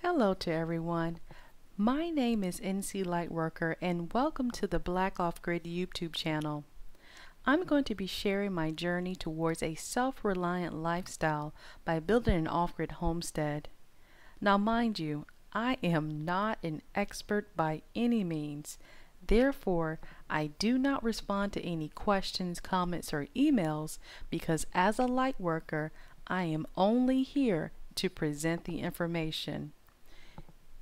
Hello to everyone. My name is NC Lightworker and welcome to the Black Off Grid YouTube channel. I'm going to be sharing my journey towards a self-reliant lifestyle by building an off-grid homestead. Now mind you, I am not an expert by any means. Therefore, I do not respond to any questions, comments, or emails because as a lightworker, I am only here to present the information.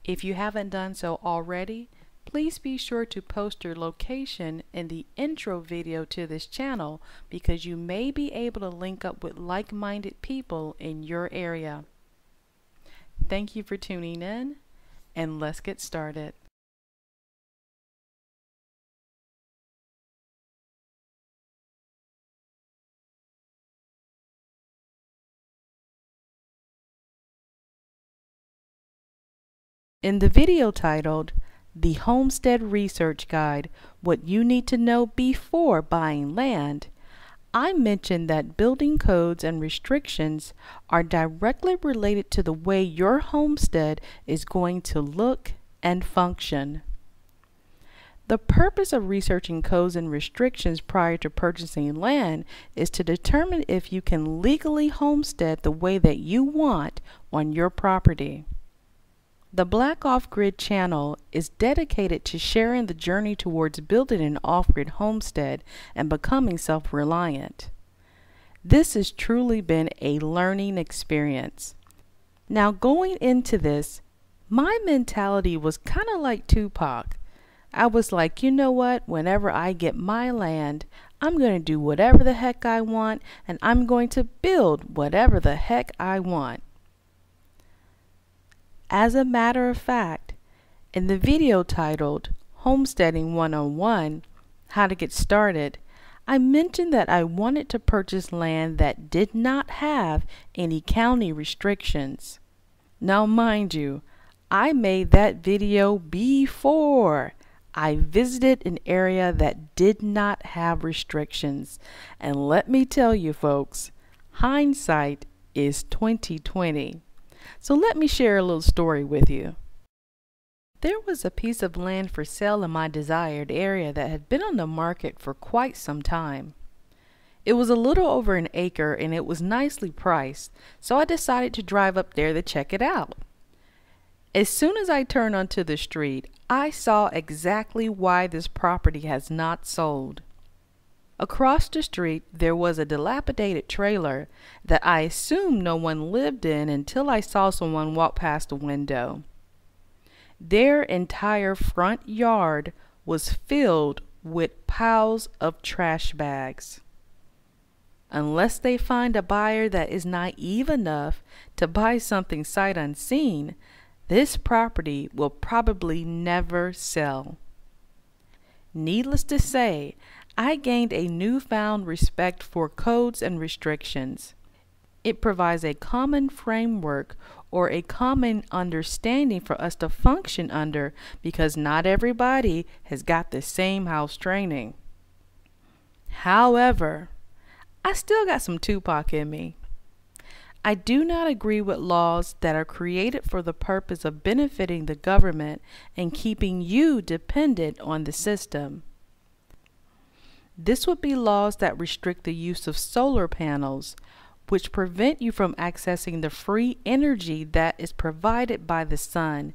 If you haven't done so already, please be sure to post your location in the intro video to this channel because you may be able to link up with like-minded people in your area. Thank you for tuning in, and let's get started. In the video titled, The Homestead Research Guide, What You Need to Know Before Buying Land, I mentioned that building codes and restrictions are directly related to the way your homestead is going to look and function. The purpose of researching codes and restrictions prior to purchasing land is to determine if you can legally homestead the way that you want on your property. The Black Off-Grid channel is dedicated to sharing the journey towards building an off-grid homestead and becoming self-reliant. This has truly been a learning experience. Now going into this, my mentality was kind of like Tupac. I was like, you know what, whenever I get my land, I'm going to do whatever the heck I want and I'm going to build whatever the heck I want. As a matter of fact, in the video titled Homesteading 101, How to Get Started, I mentioned that I wanted to purchase land that did not have any county restrictions. Now mind you, I made that video before I visited an area that did not have restrictions. And let me tell you folks, hindsight is 20/20. So let me share a little story with you. There was a piece of land for sale in my desired area that had been on the market for quite some time. It was a little over an acre and it was nicely priced, so I decided to drive up there to check it out. As soon as I turned onto the street, I saw exactly why this property has not sold. Across the street, there was a dilapidated trailer that I assumed no one lived in until I saw someone walk past the window. Their entire front yard was filled with piles of trash bags. Unless they find a buyer that is naive enough to buy something sight unseen, this property will probably never sell. Needless to say, I gained a newfound respect for codes and restrictions. It provides a common framework or a common understanding for us to function under because not everybody has got the same house training. However, I still got some Tupac in me. I do not agree with laws that are created for the purpose of benefiting the government and keeping you dependent on the system. This would be laws that restrict the use of solar panels, which prevent you from accessing the free energy that is provided by the sun,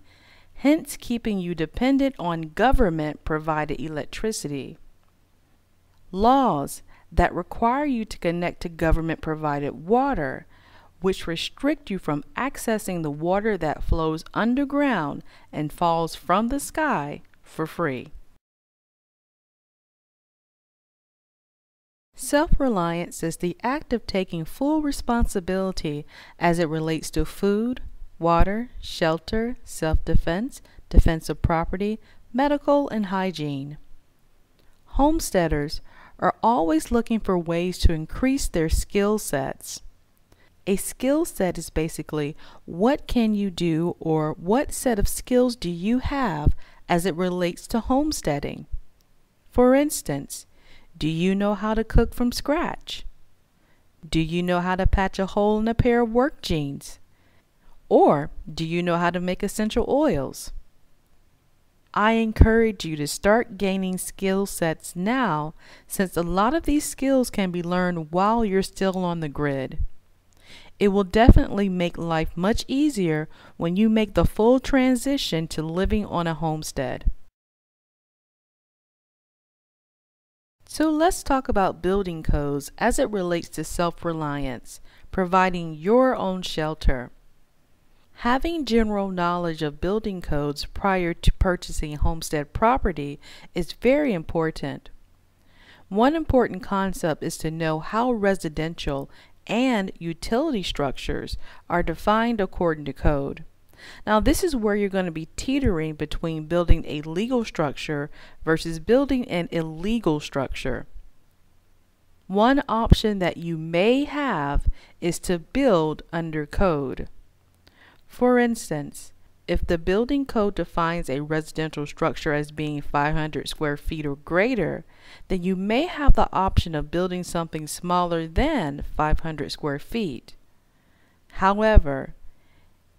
hence keeping you dependent on government-provided electricity. Laws that require you to connect to government-provided water, which restrict you from accessing the water that flows underground and falls from the sky for free. Self-reliance is the act of taking full responsibility as it relates to food, water, shelter, self-defense, defense of property, medical, and hygiene. Homesteaders are always looking for ways to increase their skill sets. A skill set is basically what can you do or what set of skills do you have as it relates to homesteading. For instance, do you know how to cook from scratch? Do you know how to patch a hole in a pair of work jeans? Or do you know how to make essential oils? I encourage you to start gaining skill sets now, since a lot of these skills can be learned while you're still on the grid. It will definitely make life much easier when you make the full transition to living on a homestead. So let's talk about building codes as it relates to self-reliance, providing your own shelter. Having general knowledge of building codes prior to purchasing homestead property is very important. One important concept is to know how residential and utility structures are defined according to code. Now, this is where you're going to be teetering between building a legal structure versus building an illegal structure. One option that you may have is to build under code. For instance, if the building code defines a residential structure as being 500 square feet or greater, then you may have the option of building something smaller than 500 square feet. However,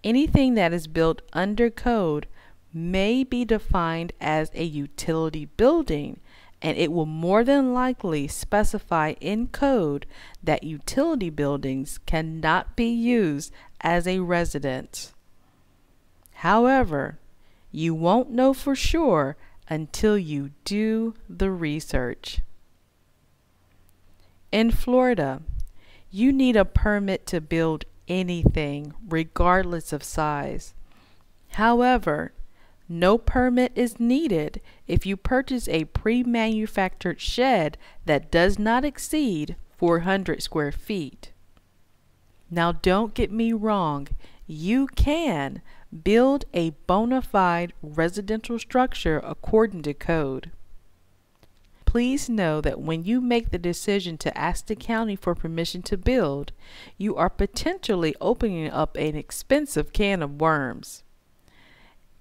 anything that is built under code may be defined as a utility building, and it will more than likely specify in code that utility buildings cannot be used as a residence. However, you won't know for sure until you do the research. In Florida, you need a permit to build anything, regardless of size. However, no permit is needed if you purchase a pre-manufactured shed that does not exceed 400 square feet. Now, don't get me wrong, you can build a bona fide residential structure according to code. Please know that when you make the decision to ask the county for permission to build, you are potentially opening up an expensive can of worms.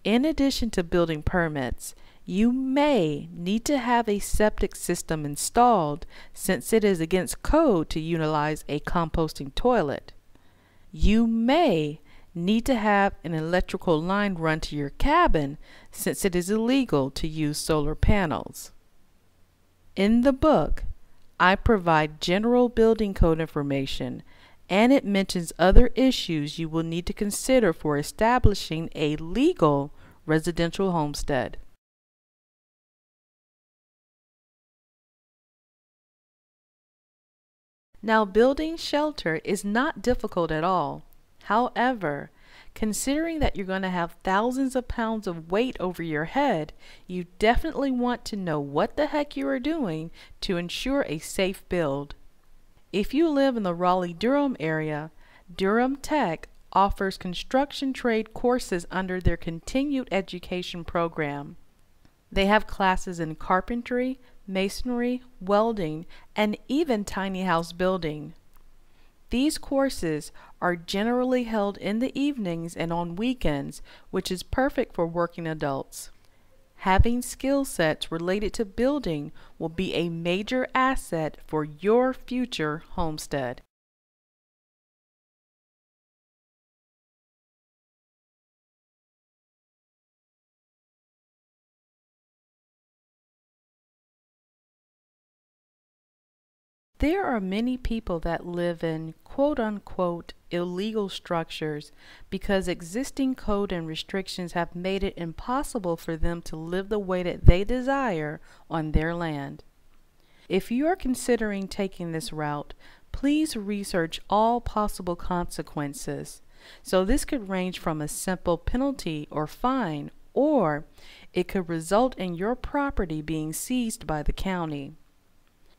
In addition to building permits, you may need to have a septic system installed, since it is against code to utilize a composting toilet. You may need to have an electrical line run to your cabin, since it is illegal to use solar panels. In the book, I provide general building code information, and it mentions other issues you will need to consider for establishing a legal residential homestead. Now, building shelter is not difficult at all. However, considering that you're going to have thousands of pounds of weight over your head, you definitely want to know what the heck you are doing to ensure a safe build. If you live in the Raleigh-Durham area, Durham Tech offers construction trade courses under their continued education program. They have classes in carpentry, masonry, welding, and even tiny house building. These courses are generally held in the evenings and on weekends, which is perfect for working adults. Having skill sets related to building will be a major asset for your future homestead. There are many people that live in quote-unquote illegal structures because existing code and restrictions have made it impossible for them to live the way that they desire on their land. If you are considering taking this route, please research all possible consequences. So this could range from a simple penalty or fine, or it could result in your property being seized by the county.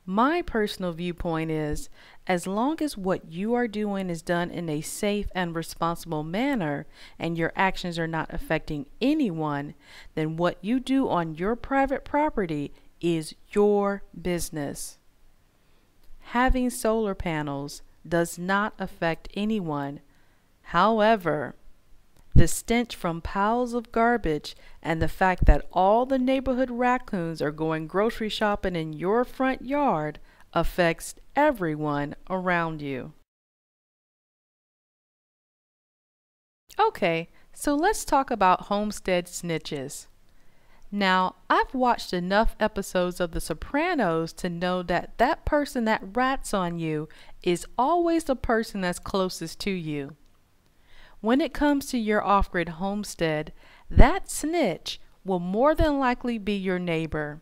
My personal viewpoint is, as long as what you are doing is done in a safe and responsible manner and your actions are not affecting anyone, then what you do on your private property is your business. Having solar panels does not affect anyone. However, the stench from piles of garbage and the fact that all the neighborhood raccoons are going grocery shopping in your front yard affects everyone around you. Okay, so let's talk about Homestead Snitches. Now, I've watched enough episodes of The Sopranos to know that that person that rats on you is always the person that's closest to you. When it comes to your off-grid homestead, that snitch will more than likely be your neighbor.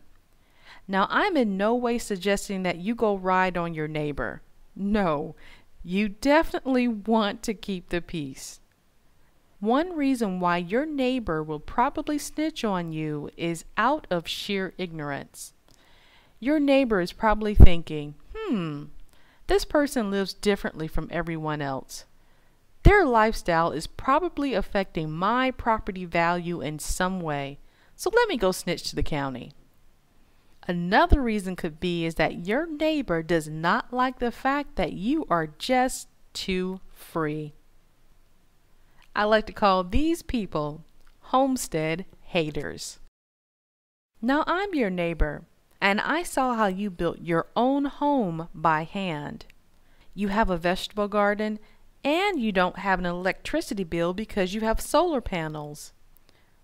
Now, I'm in no way suggesting that you go ride on your neighbor. No, you definitely want to keep the peace. One reason why your neighbor will probably snitch on you is out of sheer ignorance. Your neighbor is probably thinking, this person lives differently from everyone else. Their lifestyle is probably affecting my property value in some way, so let me go snitch to the county. Another reason could be is that your neighbor does not like the fact that you are just too free. I like to call these people homestead haters. Now I'm your neighbor, and I saw how you built your own home by hand. You have a vegetable garden, and you don't have an electricity bill because you have solar panels.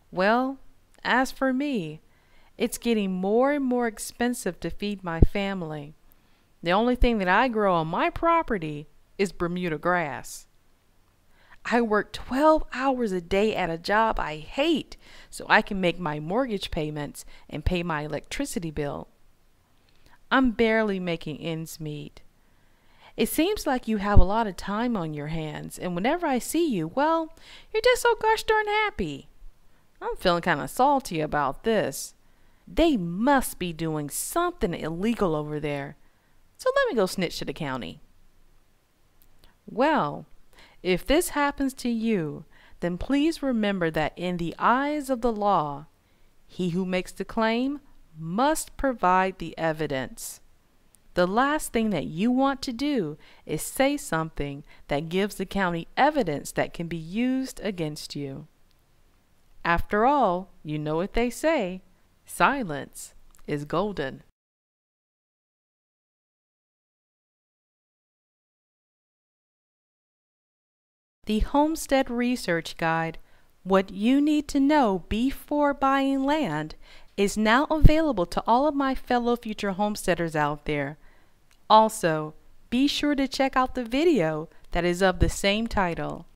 Well, as for me, it's getting more and more expensive to feed my family. The only thing that I grow on my property is Bermuda grass. I work 12 hours a day at a job I hate so I can make my mortgage payments and pay my electricity bill. I'm barely making ends meet. It seems like you have a lot of time on your hands, and whenever I see you, well, you're just so gosh darn happy. I'm feeling kind of salty about this. They must be doing something illegal over there, so let me go snitch to the county. Well, if this happens to you, then please remember that in the eyes of the law, he who makes the claim must provide the evidence. The last thing that you want to do is say something that gives the county evidence that can be used against you. After all, you know what they say, silence is golden. The Homestead Research Guide, What You Need to Know Before Buying Land, is now available to all of my fellow future homesteaders out there. Also, be sure to check out the video that is of the same title.